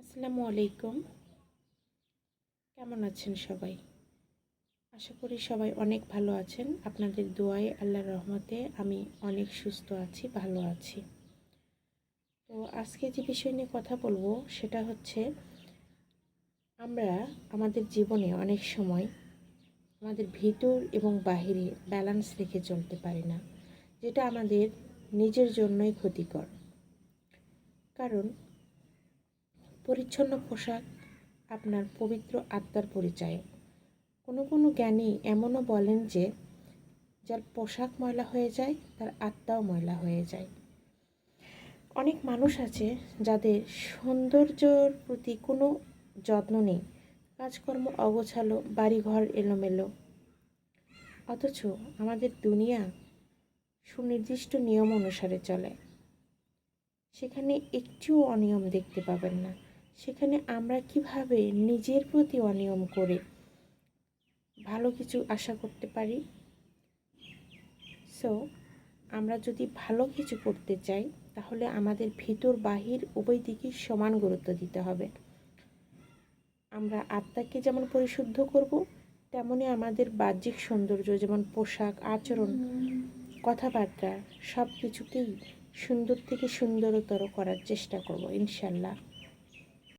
আসসালামু আলাইকুম। কেমন আছেন সবাই? আশা করি সবাই অনেক ভালো আছেন। আপনাদের দোয়ায় আল্লাহর রহমতে আমি অনেক সুস্থ আছি, ভালো আছি। তো আজকে যে বিষয় নিয়ে কথা বলবো সেটা হচ্ছে আমরা আমাদের জীবনে অনেক সময় আমাদের ভিতর এবং বাহিরে ব্যালেন্স রেখে চলতে পারি না, যেটা আমাদের নিজের জন্যই ক্ষতিকর। কারণ পরিচ্ছন্ন পোশাক আপনার পবিত্র আত্মার পরিচায়ক। কোনো কোনো জ্ঞানী এমনও বলেন যে যার পোশাক ময়লা হয়ে যায় তার আত্মাও ময়লা হয়ে যায়। অনেক মানুষ আছে যাদের সৌন্দর্যর প্রতি কোনো যত্ন নেই, কাজকর্ম অগোছালো, বাড়িঘর এলোমেলো। অথচ আমাদের দুনিয়া সুনির্দিষ্ট নিয়ম অনুসারে চলে। সেখানে একটুও অনিয়ম দেখতে পাবেন না। সেখানে আমরা কিভাবে নিজের প্রতি অনিয়ম করে ভালো কিছু আশা করতে পারি? সো আমরা যদি ভালো কিছু করতে চাই তাহলে আমাদের ভিতর বাহির উভয় দিকেই সমান গুরুত্ব দিতে হবে। আমরা আত্মাকে যেমন পরিশুদ্ধ করব, তেমনি আমাদের বাহ্যিক সৌন্দর্য যেমন পোশাক, আচরণ, কথাবার্তা সব কিছুকেই সুন্দর থেকে সুন্দরতর করার চেষ্টা করব ইনশাল্লাহ।